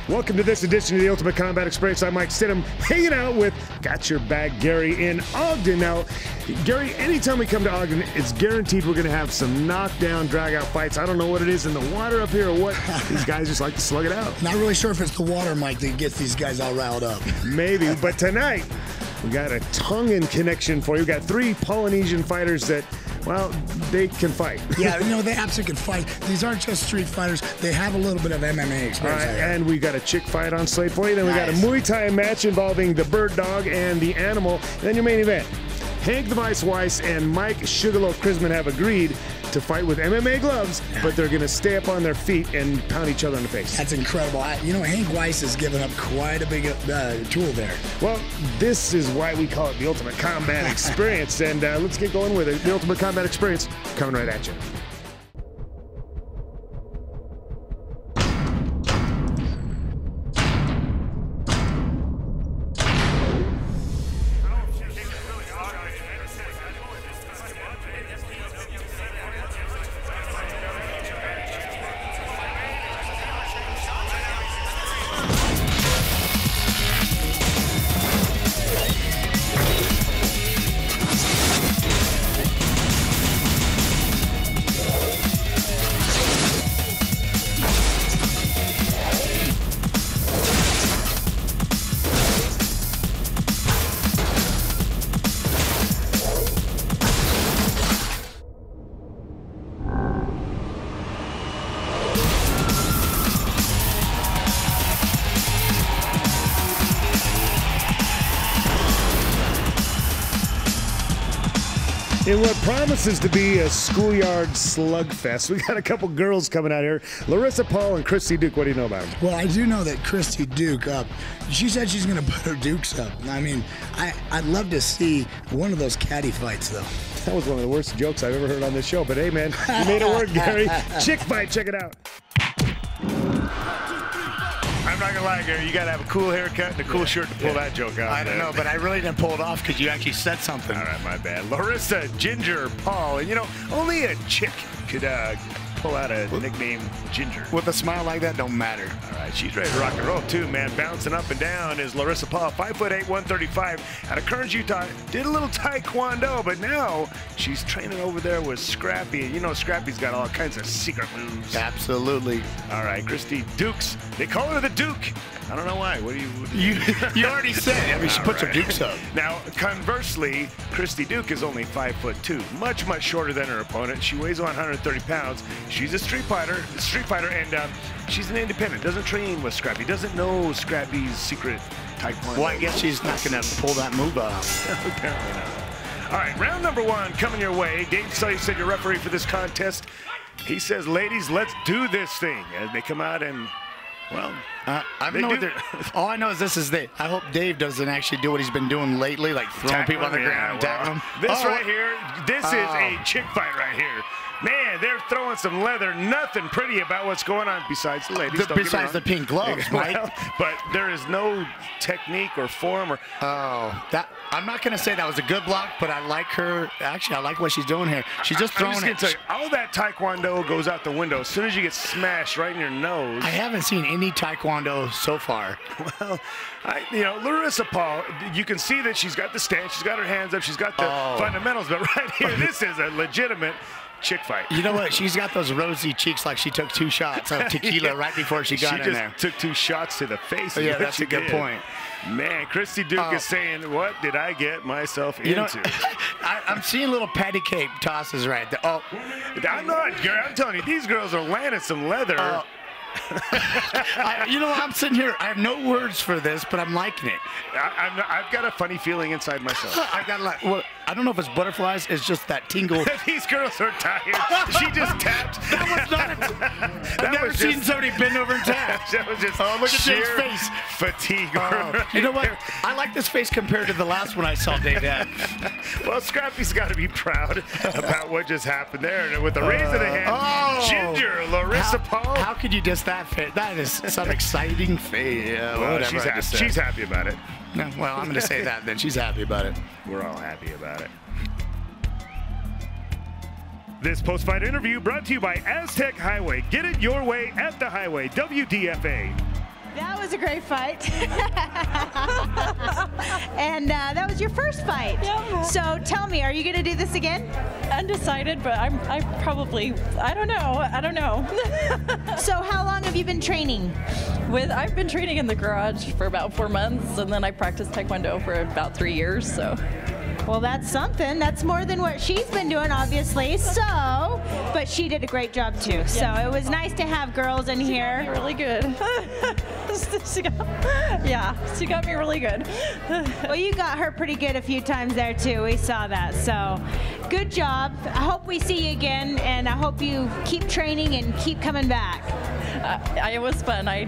Welcome to this edition of the Ultimate Combat Experience. I'm Mike Crisman, hanging out with Got Your Back Gary in Ogden. Now, Gary, anytime we come to Ogden, it's guaranteed we're going to have some knockdown, drag-out fights. I don't know what it is in the water up here or what. These guys just like to slug it out. Not really sure if it's the water, Mike, that gets these guys all riled up. Maybe, but tonight, we got a Tongan connection for you. We got three Polynesian fighters that, well, they can fight. Yeah, you know, they absolutely can fight. These aren't just street fighters. They have a little bit of MMA experience. All right, and we got a chick fight on slate for you. Then we got a Muay Thai match involving the bird dog and the animal. And then your main event. Hank the Vice Weiss and Mike Crisman have agreed to fight with MMA gloves, but they're going to stay up on their feet and pound each other in the face. That's incredible. You know, Hank Weiss has given up quite a big tool there. Well, this is why we call it the Ultimate Combat Experience. And let's get going with it. The Ultimate Combat Experience coming right at you. In what promises to be a schoolyard slugfest, we got a couple girls coming out here. Larissa Paul and Christie Duke. What do you know about them? Well, I do know that Christie Duke, she said she's going to put her Dukes up. I mean, I'd love to see one of those caddy fights, though. That was one of the worst jokes I've ever heard on this show. But hey, man, you made it work, Gary. Chick fight, check it out. I'm not gonna lie, Gary, you gotta have a cool haircut and a cool shirt to pull that joke out. I don't know, but I really didn't pull it off because you actually said something. All right, my bad. Larissa, Ginger, Paul, and you know, only a chick could pull out a nickname Ginger. With a smile like that, don't matter. All right, she's ready to rock and roll too, man. Bouncing up and down is Larissa Paul, 5'8", 135, out of Kearns, Utah. Did a little taekwondo, but now she's training over there with Scrappy. You know, Scrappy's got all kinds of secret moves. Absolutely. All right, Christie Dukes. They call her the Duke. I don't know why. What do you You already said. I mean, she puts her Dukes up. Now, conversely, Christie Duke is only 5'2", much shorter than her opponent. She weighs 130 pounds. She's a street fighter, and she's an independent. Doesn't train with Scrappy. Doesn't know Scrappy's secret taekwondo. Well, I guess she's not going to pull that move off. Apparently not. All right, round number one coming your way. Dave Sully said your referee for this contest. He says, ladies, let's do this thing. As they come out and, well, I don't know what all I know is this is I hope Dave doesn't actually do what he's been doing lately, like throwing people on the ground and tackling them. This right here, this is a chick fight right here. Man, they're throwing some leather. Nothing pretty about what's going on besides the ladies. Besides the pink gloves, Mike. Well, but there is no technique or form or. I'm not going to say that was a good block, but I like her. Actually, I like what she's doing here. She's just throwing it. Tell you, all that taekwondo goes out the window as soon as you get smashed right in your nose. I haven't seen any taekwondo so far. Well, you know, Larissa Paul, you can see that she's got the stance, she's got her hands up, she's got the fundamentals, but right here, this is a legitimate chick fight. You know what? She's got those rosy cheeks like she took 2 shots of tequila right before she got in there. She just took 2 shots to the face. Yeah, that's a good point. Man, Christie Duke is saying, what did I get myself into? Know, I'm seeing little patty cake tosses right there. Oh, I'm not, Gary. I'm telling you, these girls are landing some leather. You know, I'm sitting here. I have no words for this, but I'm liking it. I've got a funny feeling inside myself. I don't know if it's butterflies. It's just that tingle. These girls are tired. She just tapped. That was not. I've never seen somebody bend over and tap. That was just look at Dave's face. Fatigue. You know what? I like this face compared to the last one I saw Dave had. Well, Scrappy's got to be proud about what just happened there. And with the raise of the hand, Ginger, Larissa Paul. How could you diss that face? That is some exciting face. Yeah, well, she's happy about it. No, well, I'm going to say that then. She's happy about it. We're all happy about it. This post-fight interview brought to you by Aztec Highway. Get it your way at the highway. WDFA. That was a great fight. And that was your first fight. Yeah. So tell me, are you going to do this again? Undecided, but I don't know. So how long have you been training? I've been training in the garage for about 4 months, and then I practiced Taekwondo for about 3 years, so. Well, that's something. That's more than what she's been doing, obviously. So, but she did a great job too. Yeah. So it was nice to have girls in here. She got me really good. She got me really good. Well, you got her pretty good a few times there too. We saw that. So, good job. I hope we see you again, and I hope you keep training and keep coming back. It was fun. I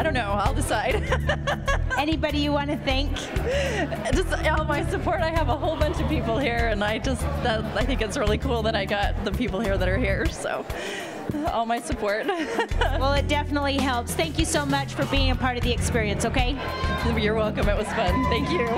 don't know. I'll decide. Anybody you want to thank? Just all my support. I have a whole bunch of people here, and I think it's really cool that I got the people here that are here. So, all my support. Well, it definitely helps. Thank you so much for being a part of the experience. Okay. You're welcome. It was fun. Thank you.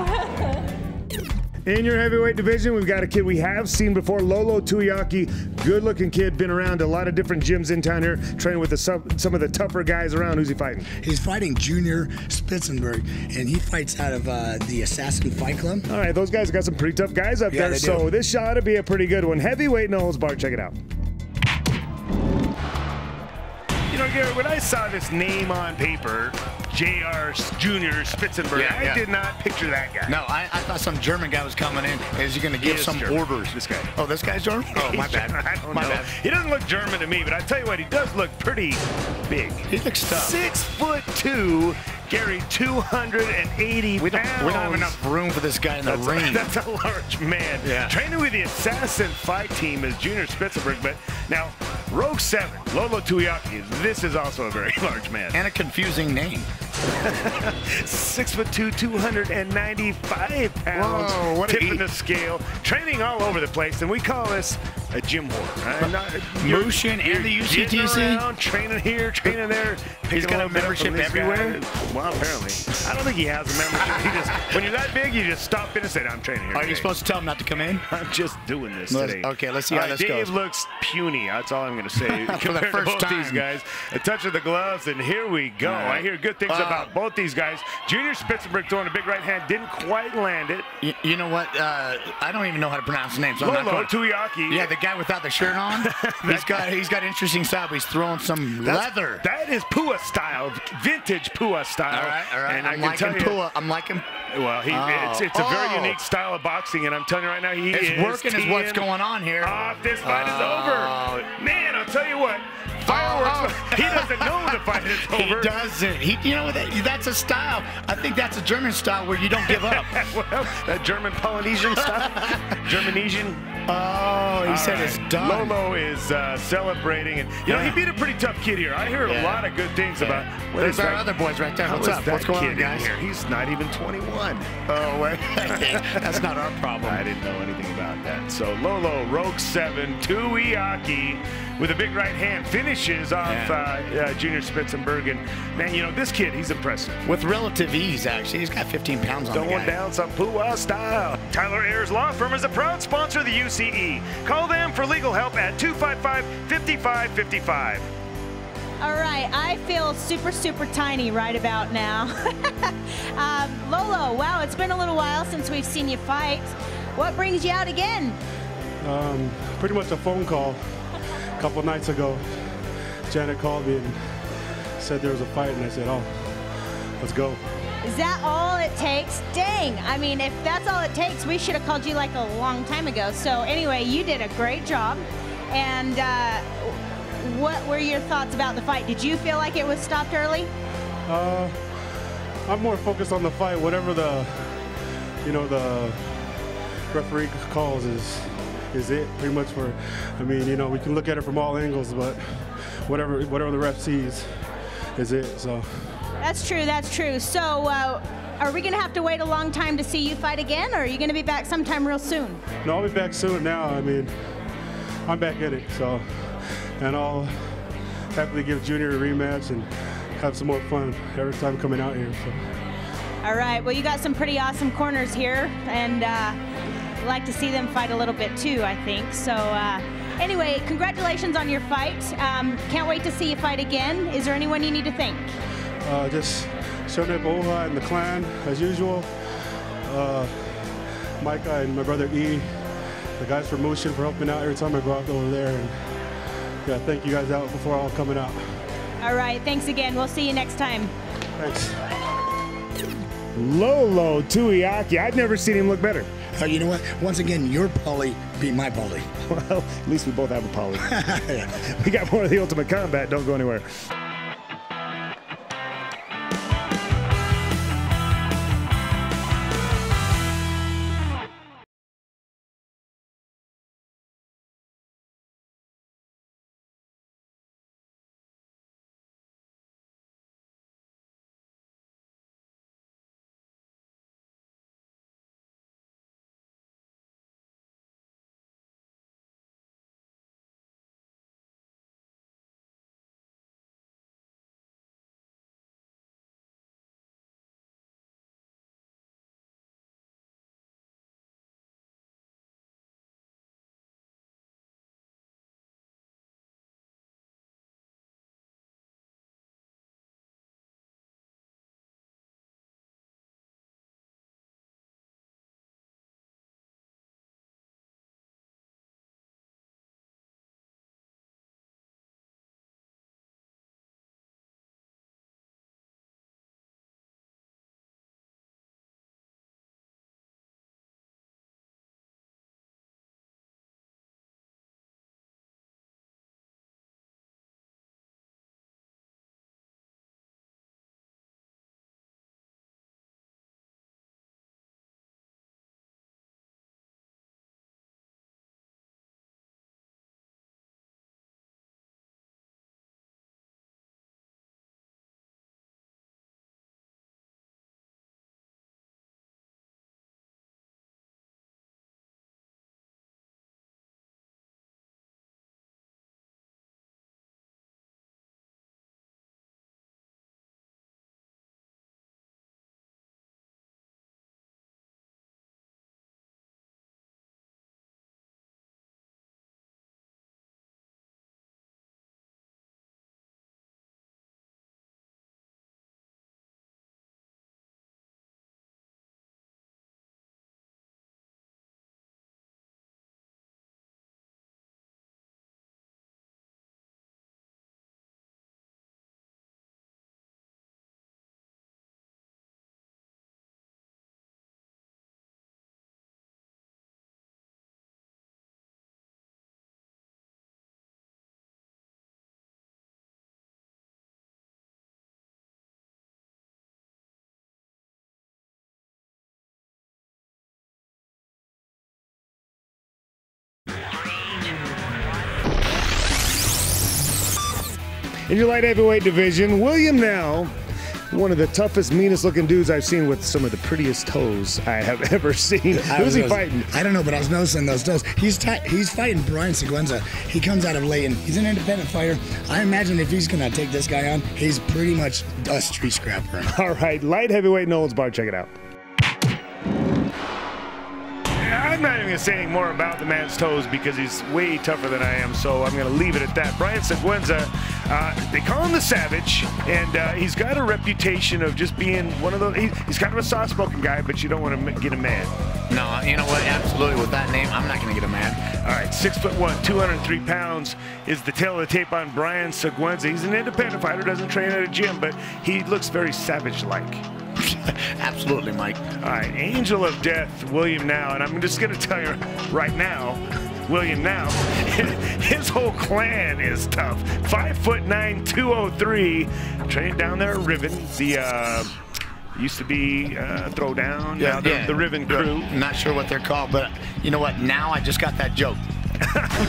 In your heavyweight division, we've got a kid we have seen before, Lolo Tuiaki. Good-looking kid, been around a lot of different gyms in town here, training with some of the tougher guys around. Who's he fighting? He's fighting Junior Sptizenburg, and he fights out of the Assassin Fight Club. All right, those guys got some pretty tough guys up there, so this ought to be a pretty good one. Heavyweight, no holds barred. Check it out. You know, Gary, when I saw this name on paper, J.R. Junior Sptizenburg, I did not picture that guy. No, I thought some German guy was coming in. Is he going to give some orders? This guy. Oh, this guy's German? Oh, my bad. I don't know. He doesn't look German to me, but I tell you what, he does look pretty big. He looks tough. 6'2", Gary, 280 pounds. We don't have enough room for this guy in the ring. That's a large man. Yeah. Training with the Assassin Fight Team is Junior Sptizenburg, but now Rogue 7, Lolo Tuiaki, this is also a very large man. And a confusing name. 6'2", 295 pounds. Whoa, what tipping the scale, training all over the place, and we call this a gym whore. Motion and the UCTC? Around, training here, training there. He's got a membership everywhere? Well, apparently. I don't think he has a membership. When you're that big, you just stop in and say, I'm training here. Are you supposed to tell him not to come in? I'm just doing this today. Okay, let's see how this goes. Dave looks puny. That's all I'm going to say. For the first time. These guys. A touch of the gloves, and here we go. I hear good things about both these guys. Junior Sptizenburg throwing a big right hand, didn't quite land it. You know what? I don't even know how to pronounce his name. So Lolo Tuiaki. Yeah, the guy without the shirt on. he's got interesting style, but he's throwing some leather. That is Pua style, vintage Pua style. All right. And I'm liking Pua. I'm liking. Well, it's a very unique style of boxing, and I'm telling you right now, it's working is what's going on here. This fight is over. Man, I'll tell you what. Fireworks. He doesn't know the fight is over. He doesn't. You know what? That's a style. I think that's a German style where you don't give up. Well, that German Polynesian style. Germanesian. Oh, he said it's done. Lolo is celebrating, and you know he beat a pretty tough kid here. I heard a lot of good things about. There's our other boys right there. What's up? What's going on, guys? Here? He's not even 21. Oh, wait. That's not our problem. I didn't know anything about that. So Lolo, Rogue 7, Tuiaki with a big right hand finishes off Junior Sptizenburg, and man, you know this kid, he's impressive with relative ease. Actually, he's got 15 pounds on. Going down some Pua style. Tyler Ayers Law Firm is a proud sponsor of the UCE. Call them for legal help at 255-5555. All right, I feel super, super tiny right about now. Lolo, wow, it's been a little while since we've seen you fight. What brings you out again? Pretty much a phone call. A couple nights ago, Janet called me and said there was a fight, and I said, oh, let's go. Is that all it takes? Dang, I mean, if that's all it takes, we should have called you like a long time ago. So anyway, you did a great job. And what were your thoughts about the fight? Did you feel like it was stopped early? I'm more focused on the fight. Whatever the referee calls is it pretty much for. I mean, you know, we can look at it from all angles, but whatever the ref sees is it. So. That's true. That's true. So, are we going to have to wait a long time to see you fight again, or are you going to be back sometime real soon? No, I'll be back soon. Now, I mean, I'm back in it. So, and I'll happily give Junior a rematch and have some more fun every time coming out here. So. All right. Well, you got some pretty awesome corners here, and I'd like to see them fight a little bit too, I think. So, anyway, congratulations on your fight. Can't wait to see you fight again. Is there anyone you need to thank? Just showing up Oha and the clan as usual. Micah and my brother E, the guys from Motion for helping out every time I go out over there. And yeah, thank you guys out before all coming out. All right, thanks again. We'll see you next time. Thanks. Lolo Tuiaki. I've never seen him look better. You know what? Once again, your poly beat my poly. Well, at least we both have a poly. We got more of the Ultimate Combat. Don't go anywhere. In your light heavyweight division, William Nau, one of the toughest, meanest looking dudes I've seen with some of the prettiest toes I have ever seen. Who's he fighting? I don't know, but I was noticing those toes. He's fighting Bryan Seguenza. He comes out of Layton. He's an independent fighter. I imagine if he's going to take this guy on, he's pretty much a street scrapper. All right, light heavyweight no holds barred. Check it out. I'm not even going to say any more about the man's toes because he's way tougher than I am, so I'm going to leave it at that. Bryan Sequenza, they call him the Savage, and he's got a reputation of just being one of those. He's kind of a soft-spoken guy, but you don't want to get him mad. No, you know what? Absolutely. With that name, I'm not going to get him mad. All right, 6'1", 203 pounds is the tail of the tape on Bryan Sequenza. He's an independent fighter, doesn't train at a gym, but he looks very savage-like. Absolutely, Mike. All right, Angel of Death, William Nau, and I'm just going to tell you right now, William Nau, his whole clan is tough. 5'9", 203, trained down there at Riven. The used to be Throwdown, now the Riven crew. Not sure what they're called, but you know what? Now I just got that joke.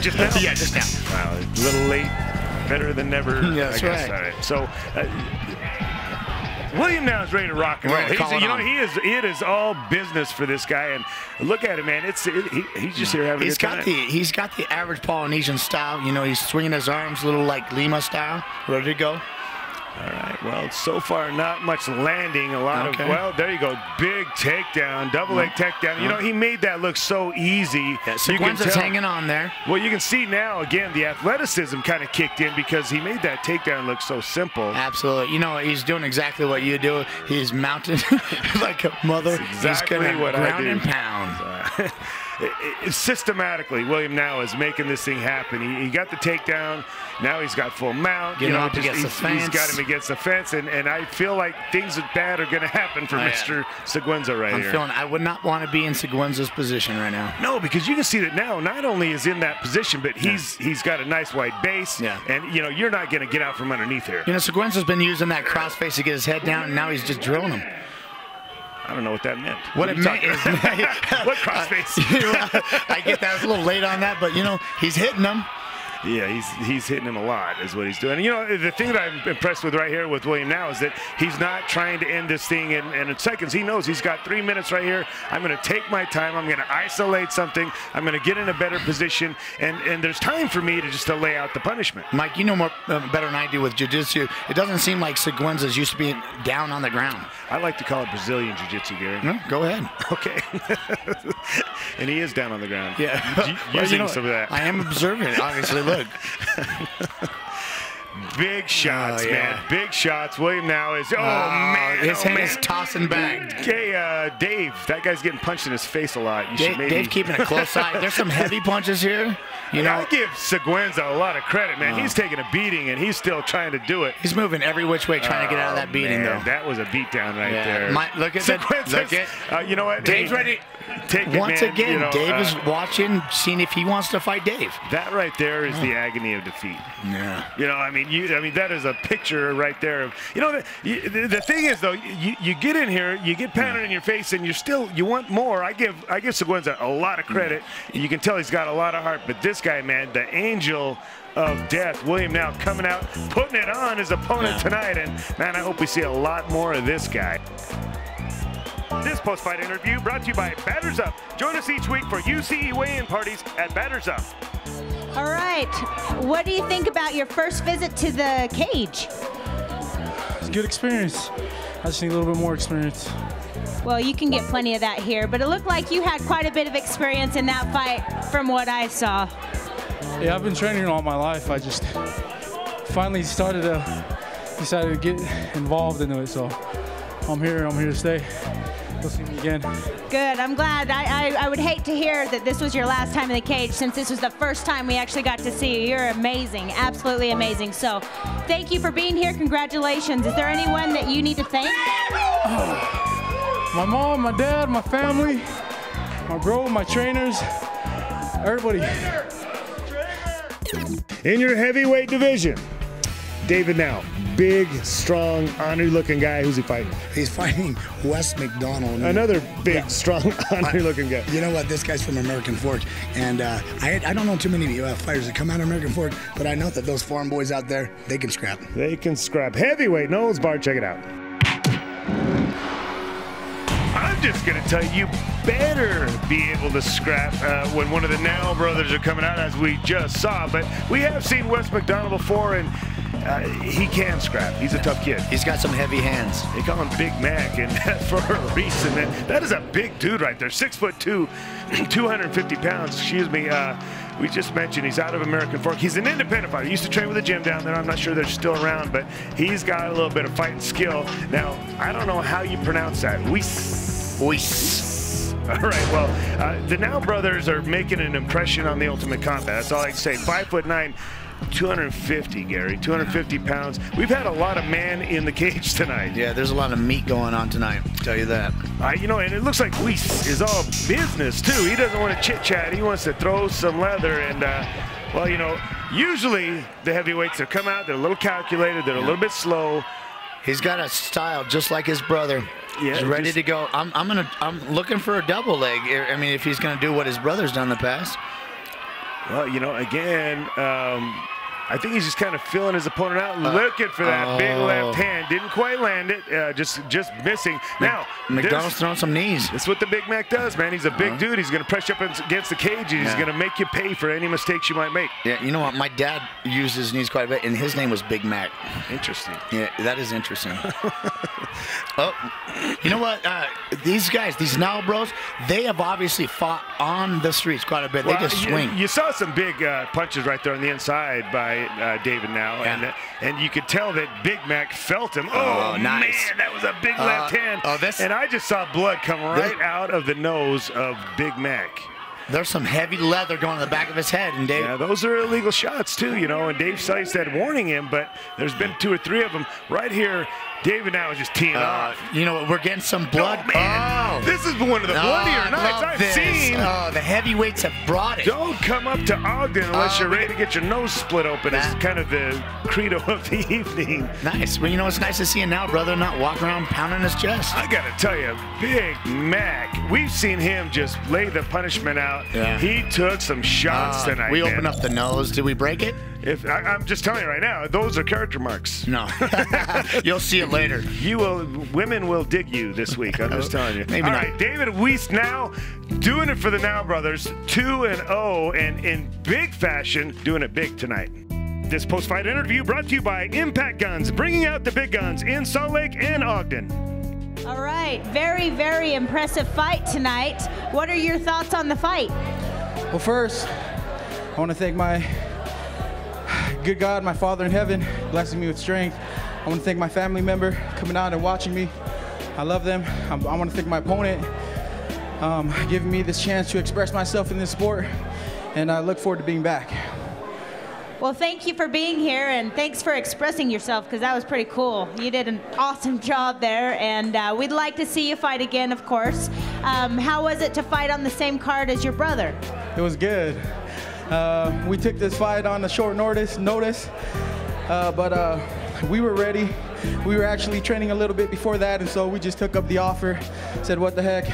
Just now? Yeah, just now. Wow, a little late, better than never. Yeah, that's right. All right, so. William Nau is ready to rock and roll. It is all business for this guy, and look at him, man. He's just here having a good time. He's got the average Polynesian style. You know, he's swinging his arms a little like Lima style, ready to go. All right, well, so far not much landing, a lot of, well, there you go, big takedown, double leg takedown. You know, he made that look so easy. Yeah, Sequenza's hanging on there. Well, you can see now, again, the athleticism kind of kicked in because he made that takedown look so simple. Absolutely. You know, he's doing exactly what you do. He's mounted like a mother. That's exactly he's what I do. Ground and pound. Systematically, William Nau is making this thing happen. He got the takedown. Now he's got full mount. Getting up against the fence. He's got him against the fence, and I feel like things bad are going to happen for Mr. Seguenza right here. I would not want to be in Seguenza's position right now. No, because you can see that now not only is in that position, but he's got a nice wide base. Yeah. And, you know, you're not going to get out from underneath here. You know, Seguenza's been using that cross face to get his head down, and now he's just drilling him. I don't know what that meant. What it meant is what crossface? I get that. I was a little late on that, but, you know, he's hitting them. Yeah, he's hitting him a lot is what he's doing. And, you know, the thing that I'm impressed with right here with William Nau is that he's not trying to end this thing in seconds. He knows he's got 3 minutes right here. I'm going to take my time. I'm going to isolate something. I'm going to get in a better position. And there's time for me to lay out the punishment. Mike, you know more better than I do with jiu-jitsu. It doesn't seem like Seguenza's used to be down on the ground. I like to call it Brazilian jiu-jitsu, Gary. No, go ahead. Okay. And he is down on the ground. Yeah. Using some of that. I am observing, obviously. Look. Big shots, man. Big shots. William Nau is, man. His hand is tossing back. Hey, Dave, that guy's getting punched in his face a lot. Dave keeping a close eye. There's some heavy punches here. You know, I give Seguenza a lot of credit, man. He's taking a beating, and he's still trying to do it. He's moving every which way, trying to get out of that beating, though. That was a beatdown right there. Look at that. Look at. You know what? Dave's ready. Take it, Once man. again, You know, Dave is watching, seeing if he wants to fight Dave. That right there is the agony of defeat. Yeah. You know, I mean, that is a picture right there of, you know, the thing is though, you get in here, you get pounded in your face, and you want more. I give Seguenza a lot of credit. You can tell he's got a lot of heart, but this guy, man, the angel of death, William Nau, coming out, putting it on his opponent tonight, and man, I hope we see a lot more of this guy. This post-fight interview brought to you by Batters Up. Join us each week for UCE weigh-in parties at Batters Up. All right. What do you think about your first visit to the cage? It's a good experience. I just need a little bit more experience. Well, you can get plenty of that here, but it looked like you had quite a bit of experience in that fight from what I saw. Yeah, I've been training all my life. I just finally decided to get involved into it, so I'm here to stay. You'll see me again. Good, I'm glad. I would hate to hear that this was your last time in the cage, since this was the first time we actually got to see you. You're amazing, absolutely amazing. So thank you for being here, congratulations. Is there anyone that you need to thank? My mom, my dad, my family, my bro, my trainers, everybody. In your heavyweight division, David Nau, big, strong, honorary-looking guy. Who's he fighting? He's fighting Wes McDonald. Another big, strong, honorary-looking guy. You know what? This guy's from American Fork, and I don't know too many fighters that come out of American Fork, but I know that those foreign boys out there, they can scrap. They can scrap. Heavyweight, Knowles Bar, check it out. I'm just going to tell you, better be able to scrap when one of the Nau brothers are coming out, as we just saw. But we have seen Wes McDonald before, and he can scrap. He's a tough kid. He's got some heavy hands. They call him Big Mac, and that's for a reason, man. That is a big dude right there. 6'2", 250 pounds. Excuse me. We just mentioned he's out of American Fork. He's an independent fighter. He used to train with a gym down there. I'm not sure they're still around, but he's got a little bit of fighting skill. Now, I don't know how you pronounce that. Weiss. All right, well, the Nau brothers are making an impression on the Ultimate Combat. That's all I can say. 5'9", 250, Gary, 250 pounds. We've had a lot of man in the cage tonight. Yeah, there's a lot of meat going on tonight, I'll tell you that. You know, and it looks like Weiss is all business, too. He doesn't want to chit-chat. He wants to throw some leather. And, well, you know, usually the heavyweights that come out, they're a little calculated. They're a little bit slow. He's got a style just like his brother. Yeah, he's ready to go. I'm looking for a double leg. I mean, if he's going to do what his brother's done in the past. Well, you know, again, I think he's just kind of feeling his opponent out, looking for that big left hand. Didn't quite land it, just missing. Now, McDonald's throwing some knees. That's what the Big Mac does, man. He's a big dude. He's going to press you up against the cage, and he's going to make you pay for any mistakes you might make. Yeah, you know what? My dad used his knees quite a bit, and his name was Big Mac. Interesting. Yeah, that is interesting. You know what? These guys, these Nau bros, they have obviously fought on the streets quite a bit. They just swing. You saw some big punches right there on the inside by David Nau, and you could tell that Big Mac felt him. Oh, nice. Man, that was a big left hand. And I just saw blood come right out of the nose of Big Mac. There's some heavy leather going to the back of his head, and Dave. Yeah, those are illegal shots too, you know. And Dave Sykes said warning him, but there's been 2 or 3 of them right here. David Nau is just teeing off. You know what? We're getting some blood. Oh, man. This is one of the bloodier nights I've seen. Oh, the heavyweights have brought it. Don't come up to Ogden unless you're ready to get your nose split open. It's kind of the credo of the evening. Nice. Well, you know, it's nice to see you now, brother, not walking around pounding his chest. I got to tell you, Big Mac, we've seen him just lay the punishment out. Yeah. He took some shots tonight. We opened up the nose. Did we break it? I'm just telling you right now, those are character marks. No. You'll see it later. Women will dig you this week. I'm just telling you. Maybe All not. right, David Weiss now doing it for the Nau brothers, 2-0, and in big fashion, doing it big tonight. This post-fight interview brought to you by Impact Guns, bringing out the big guns in Salt Lake and Ogden. All right, very, very impressive fight tonight. What are your thoughts on the fight? Well, first, I want to thank my good God, my Father in heaven, blessing me with strength. I want to thank my family member coming out and watching me. I love them. I want to thank my opponent giving me this chance to express myself in this sport, and I look forward to being back. Well, thank you for being here, and thanks for expressing yourself, because that was pretty cool. You did an awesome job there, and we'd like to see you fight again, of course. How was it to fight on the same card as your brother? It was good. We took this fight on a short notice, but we were ready. We were actually training a little bit before that, and so we just took up the offer, said, what the heck,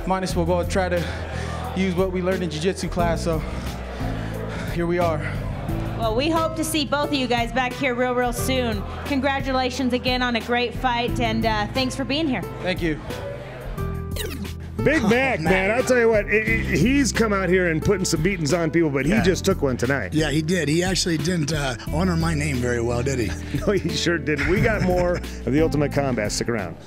might as well go try to use what we learned in jiu-jitsu class, so here we are. Well, we hope to see both of you guys back here real soon. Congratulations again on a great fight, and thanks for being here. Thank you. Big Mac, man, I'll tell you what, he's come out here and putting some beatings on people, but he just took one tonight. Yeah, he did. He actually didn't honor my name very well, did he? No, he sure didn't. We got more of the Ultimate Combat. Stick around.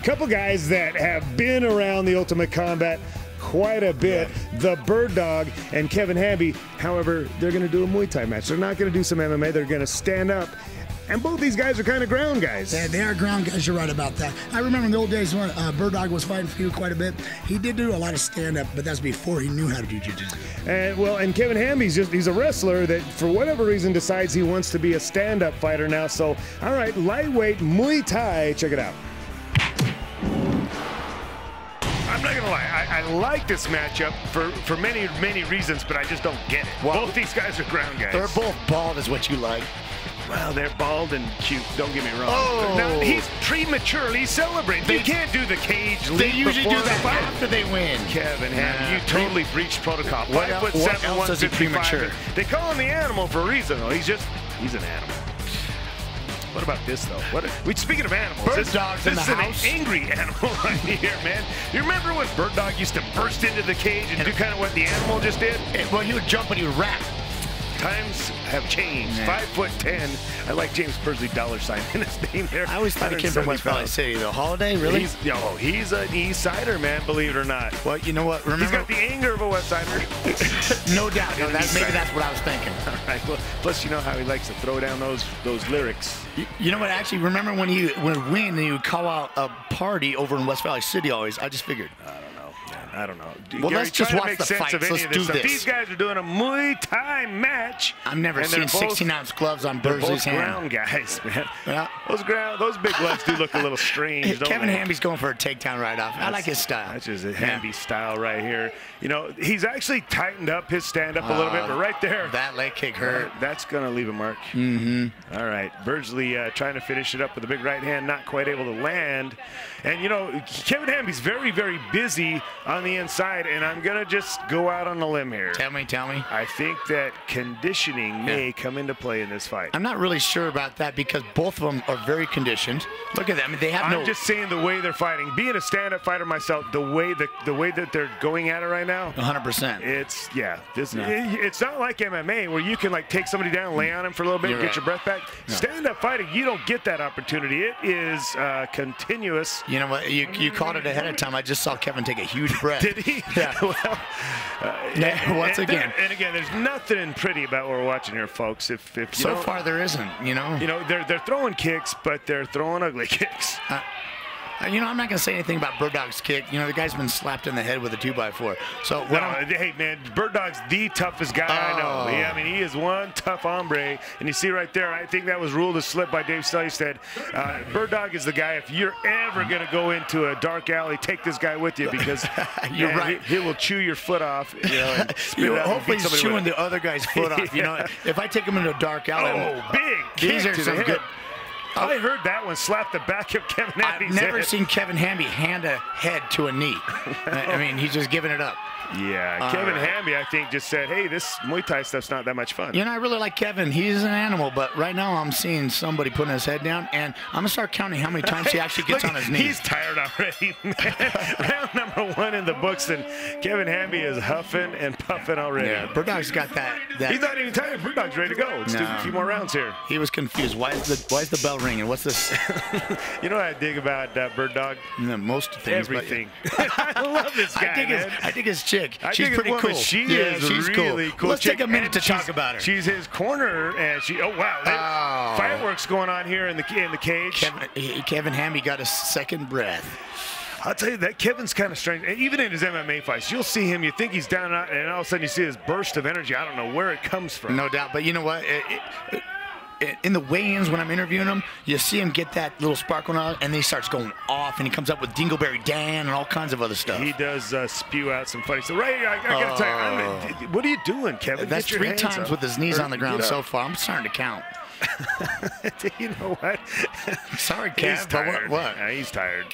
couple guys that have been around the Ultimate Combat quite a bit. The Bird Dog and Kevin Hamby. However, they're going to do a Muay Thai match. They're not going to do some MMA. They're going to stand up. And both these guys are kind of ground guys. Yeah, they are ground guys. You're right about that. I remember in the old days when Bird Dog was fighting for you quite a bit. He did do a lot of stand-up, but that's before he knew how to do jiu-jitsu. And Kevin Hamby's he's a wrestler that for whatever reason decides he wants to be a stand-up fighter now. So, all right, lightweight Muay Thai. Check it out. I'm not gonna lie, I like this matchup for many reasons, but I just don't get it. Well, both these guys are ground guys. They're both bald is what you like. Well, they're bald and cute, don't get me wrong. Oh. Now, he's prematurely celebrating. You can't do the cage leap. They usually do that the after they win. Kevin Hamby, you totally breached protocol. 5'7", 155. They call him the animal for a reason, though. He's an animal. What about this, though? Speaking of animals, Bird Dog's in the house. This is an angry animal right here, man. You remember when Bird Dog used to burst into the cage and do kind of what the animal just did? Well, he would jump and he would rap. Times have changed. 5'10". I like James Birdsley $sign in his name there. I always thought he came from West Valley City, though. Holiday, really? He's an East Sider, man, believe it or not. Well, you know what? Remember, he's got the anger of a West Sider. No doubt. Maybe that's what I was thinking. All right. Well, plus, you know how he likes to throw down those lyrics. You know what? Actually, remember when he would win and he would call out a party over in West Valley City always? I just figured. I don't know. Well, let's just watch the fights. Let's do this. These guys are doing a Muay Thai match. I've never seen 16-ounce gloves on Birdsley's hand. Ground guys, man. Yeah. Those big gloves do look a little strange. Kevin Hamby's going for a takedown right off. I like his style. That's just a Hamby style right here. You know, he's actually tightened up his stand-up a little bit, but right there. That leg kick hurt. That's going to leave a mark. Mm-hmm. All right. Birdsley trying to finish it up with a big right hand, not quite able to land. And, you know, Kevin Hamby's very, very busy on the inside, and I'm going to just go out on a limb here. Tell me. I think that conditioning may come into play in this fight. I'm not really sure about that because both of them are very conditioned. Look at that. I mean, they have I'm just saying the way they're fighting. Being a stand-up fighter myself, the way that they're going at it right now. 100%. It's not like MMA where you can like take somebody down, lay on him for a little bit, get your breath back. No. Stand-up fighting, you don't get that opportunity. It is continuous. You know what? You caught it ahead of time. I just saw Kevin take a huge breath. Did he? Yeah. Well, once again. And again, there's nothing pretty about what we're watching here, folks. If so far there isn't. You know, they're throwing kicks, but they're throwing ugly kicks. You know, I'm not going to say anything about Bird Dog's kick. You know, the guy's been slapped in the head with a 2x4. So, hey, man, Bird Dog's the toughest guy I know. Yeah, I mean, he is one tough hombre. And you see right there, I think that was ruled a slip by Dave Stuystead. Bird Dog is the guy, if you're ever going to go into a dark alley, take this guy with you because you're right. He will chew your foot off. Hopefully he's chewing the other guy's foot off. You know, if I take him into a dark alley. These are some good. I heard that one slap the back of Kevin Hamby's head. I've never seen Kevin Hamby hand a head to a knee. I mean, he's just giving it up. Yeah, Kevin Hamby, I think, just said, hey, this Muay Thai stuff's not that much fun. You know, I really like Kevin. He's an animal, but right now I'm seeing somebody putting his head down, and I'm going to start counting how many times he actually gets on his knees. He's tired already, man. Round number 1 in the books, and Kevin Hamby is huffing and puffing already. Yeah, Bird Dog's got that. He's not even tired. Bird Dog's ready to go. Let's do a few more rounds here. He was confused. Why is the bell ringing? What's this? You know what I dig about Bird Dog? Most things. Everything. I love this guy, I think his chick. She's pretty cool. She is really cool. Let's take a minute to talk about her. She's his corner, and fireworks going on here in the cage. Kevin Hamby got a second breath. I'll tell you that Kevin's kind of strange. Even in his MMA fights, you'll see him. You think he's down, and all of a sudden you see this burst of energy. I don't know where it comes from. No doubt, but you know what? In the weigh-ins when I'm interviewing him, you see him get that little spark on, and then he starts going off, and he comes up with Dingleberry Dan and all kinds of other stuff. He does spew out some funny stuff. Right, I got to tell you, what are you doing, Kevin? That's 3 times with his knees on the ground so far. I'm starting to count. You know what? Sorry, Kev, but what? Yeah, he's tired.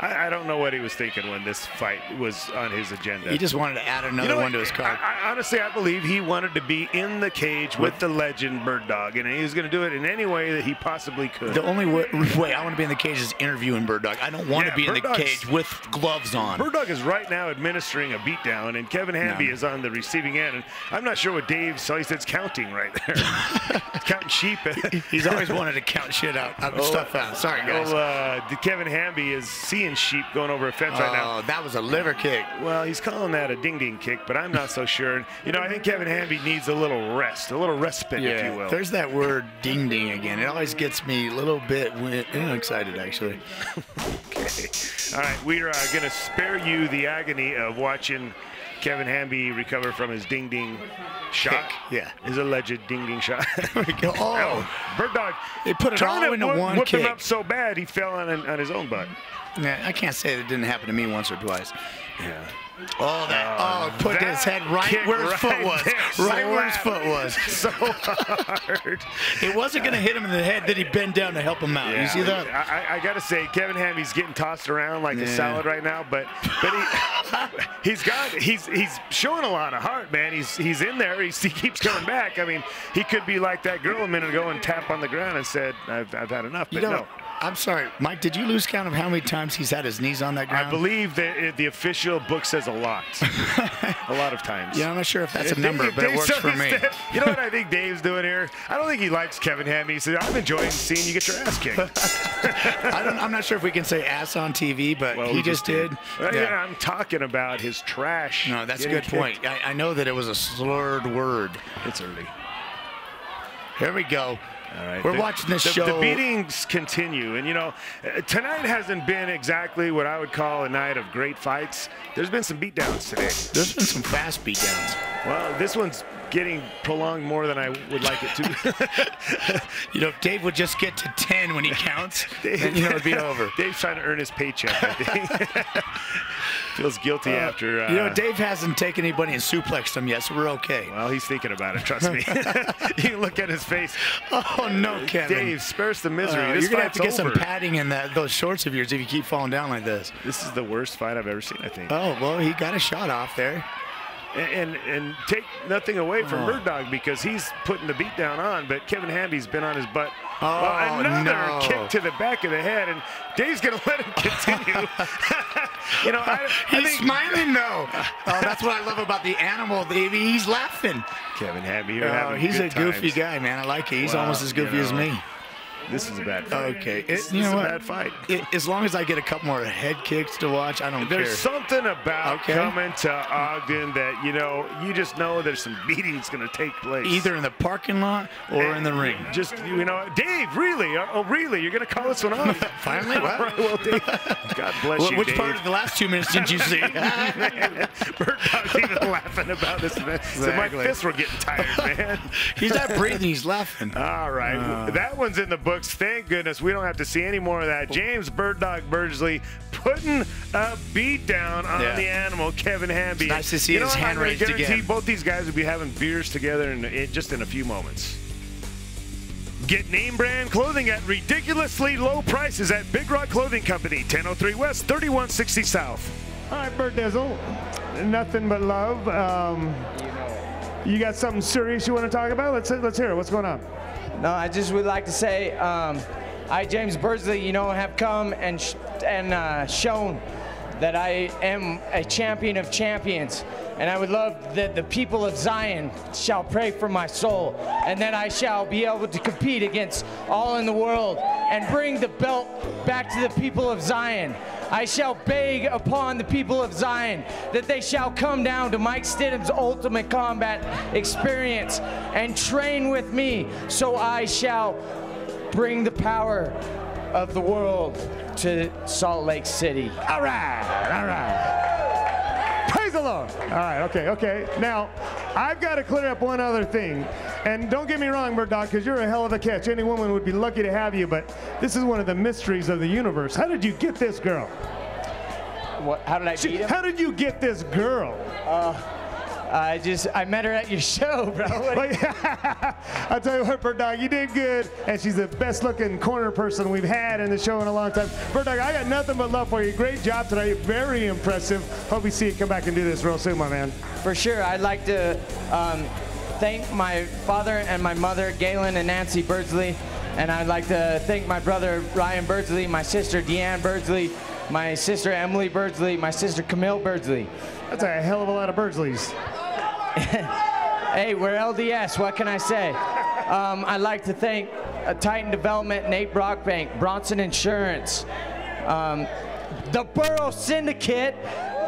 I don't know what he was thinking when this fight was on his agenda. He just wanted to add another one to his card. Honestly, I believe he wanted to be in the cage with the legend Bird Dog, and he was going to do it in any way that he possibly could. The only way I want to be in the cage is interviewing Bird Dog. I don't want to be in the cage with gloves on. Bird Dog is right now administering a beatdown, and Kevin Hamby is on the receiving end. And I'm not sure what Dave saw. He said it's counting right there. Counting sheep. He's always wanted to count shit out, stuff out. Sorry, guys. Kevin Hamby is seeing sheep going over a fence right now. Oh, that was a liver kick. Well, he's calling that a ding-ding kick, but I'm not so sure. You know, I think Kevin Hamby needs a little rest, a little respite, if you will. There's that word ding-ding again. It always gets me a little bit excited, actually. Okay. All right, we are going to spare you the agony of watching Kevin Hamby recover from his ding-ding shot. Yeah. His alleged ding-ding shot. Oh, Bird Dog. They put it all into one whipped kick. him up so bad he fell on his own butt. Yeah, I can't say that didn't happen to me once or twice. Yeah. Oh, put his head right where his foot was. Right where his foot was. So hard. It wasn't going to hit him in the head. Then he bent down to help him out. Yeah. You see that? I got to say, Kevin Hamby's getting tossed around like a salad right now, but he's showing a lot of heart, man. He's in there. He keeps coming back. I mean, he could be like that girl a minute ago and tap on the ground and said, I've had enough. But no. I'm sorry, Mike, did you lose count of how many times he's had his knees on that ground? I believe that the official book says a lot. A lot of times. Yeah, I'm not sure if that's a number, but it works for me. You know what I think Dave's doing here? I don't think he likes Kevin Hamby. He said, I'm enjoying seeing you get your ass kicked. I'm not sure if we can say ass on TV, but he just did. Yeah, I'm talking about his trash. No, that's a good point. I know that it was a slurred word. It's early. Here we go. All right. We're watching this show. The beatings continue. And, you know, tonight hasn't been exactly what I would call a night of great fights. There's been some beatdowns today. There's been some fast beatdowns. Well, this one's getting prolonged more than I would like it to. You know, if Dave would just get to 10 when he counts, then, it'd be over. Dave's trying to earn his paycheck, I think. Feels guilty after. You know, Dave hasn't taken anybody and suplexed him yet, so we're okay. Well, he's thinking about it, trust me. You can look at his face. Oh, no, Kevin. Dave, spares the misery. This you're going to have to get over. some padding in those shorts of yours if you keep falling down like this. This is the worst fight I've ever seen, I think. Oh, well, he got a shot off there. And take nothing away from Bird Dog because he's putting the beat down on, but Kevin Hamby's been on his butt. Oh, another kick to the back of the head, and Dave's going to let him continue. You know, he's smiling though. Oh, that's what I love about the animal. He's laughing. Kevin Hamby, you're having he's good a goofy times. guy, man. I like it. He's almost as goofy as me. This is a bad fight. Okay. This is a bad fight. As long as I get a couple more head kicks to watch, I don't care. There's something about coming to Ogden that, you just know there's some beatings going to take place. Either in the parking lot or in the ring. Just, Dave, really? Oh, really? You're going to call this one off? Finally? What? Right, well, Dave, God bless you, Which Dave. part of the last 2 minutes did you see? Man, Bird Dog's even laughing about this. Exactly. So my fists were getting tired, man. He's not breathing. He's laughing. All right. That one's in the books. Thank goodness we don't have to see any more of that. James Bird Dog Birdsley putting a beat down on the animal, Kevin Hamby. It's nice to see his hand raised again. Both these guys will be having beers together just in a few moments. Get name brand clothing at ridiculously low prices at Big Rock Clothing Company, 1003 West, 3160 South. All right, Bird Dizzle, nothing but love. You got something serious you want to talk about? Let's hear it. What's going on? No, I just would like to say, I, James Birdsley, have come and shown that I am a champion of champions. And I would love that the people of Zion shall pray for my soul, and that I shall be able to compete against all in the world and bring the belt back to the people of Zion. I shall beg upon the people of Zion that they shall come down to Mike Stidham's Ultimate Combat Experience and train with me, so I shall bring the power of the world to Salt Lake City. All right. Praise the Lord. All right, okay. Now, I've got to clear up one other thing. And don't get me wrong, Bird Dog, because you're a hell of a catch. Any woman would be lucky to have you, but this is one of the mysteries of the universe. How did you get this girl? How did I beat him? How did you get this girl? I met her at your show, bro. I'll tell you what, Bird Dog, you did good, and she's the best-looking corner person we've had in the show in a long time. Bird Dog, I got nothing but love for you. Great job tonight. Very impressive. Hope we see you come back and do this real soon, my man. For sure. I'd like to thank my father and my mother, Galen and Nancy Birdsley, and I'd like to thank my brother, Ryan Birdsley, my sister, Deanne Birdsley, my sister, Emily Birdsley, my sister, Camille Birdsley. That's a hell of a lot of Birdsleys. Hey, we're LDS, what can I say? I'd like to thank Titan Development, Nate Brockbank, Bronson Insurance, the Borough Syndicate,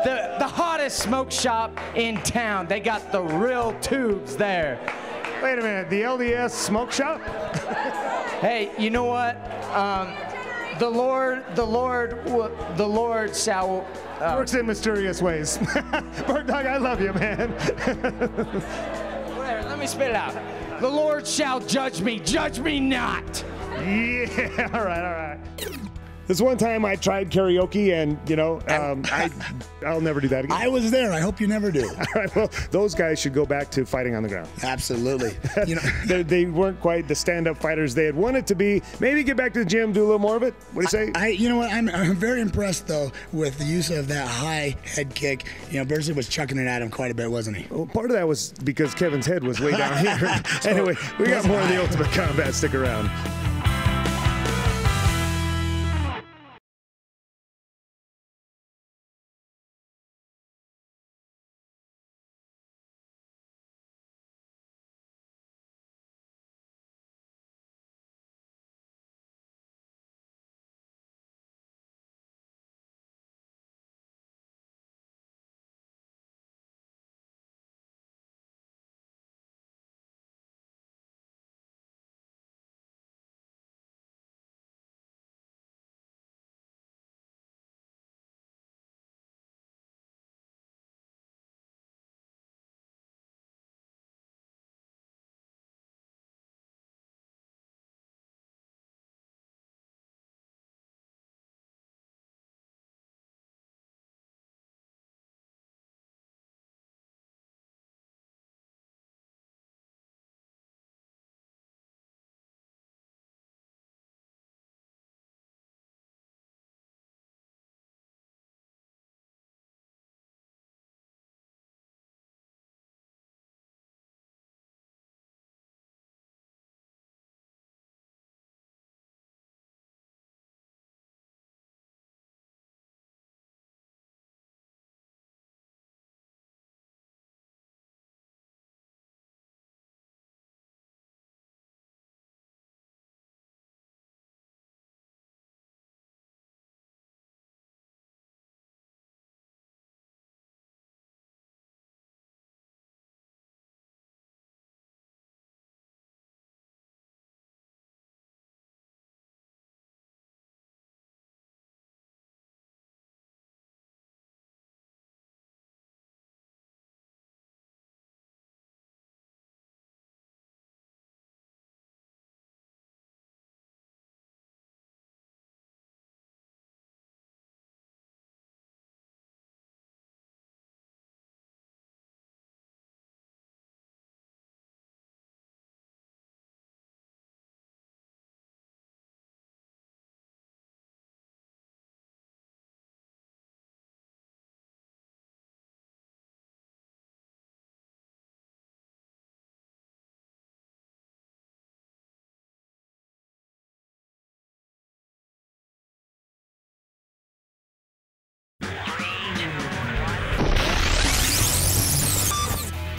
the hottest smoke shop in town. They got the real tubes there. Wait a minute, the LDS smoke shop? Hey, you know what? The Lord shall works in mysterious ways. Bird Dog, I love you, man. Whatever, let me spit it out. The Lord shall judge me not. Yeah, all right. This one time I tried karaoke, and you know, I'll never do that again. I was there. I hope you never do. All right, well, those guys should go back to fighting on the ground. Absolutely. You know, they weren't quite the stand-up fighters they had wanted to be. Maybe get back to the gym, do a little more of it. What do you say? You know what? I'm very impressed though with the use of that high head kick. You know, Birdsley was chucking it at him quite a bit, wasn't he? Well, part of that was because Kevin's head was way down here. Anyway, we got more of the Ultimate Combat. Stick around.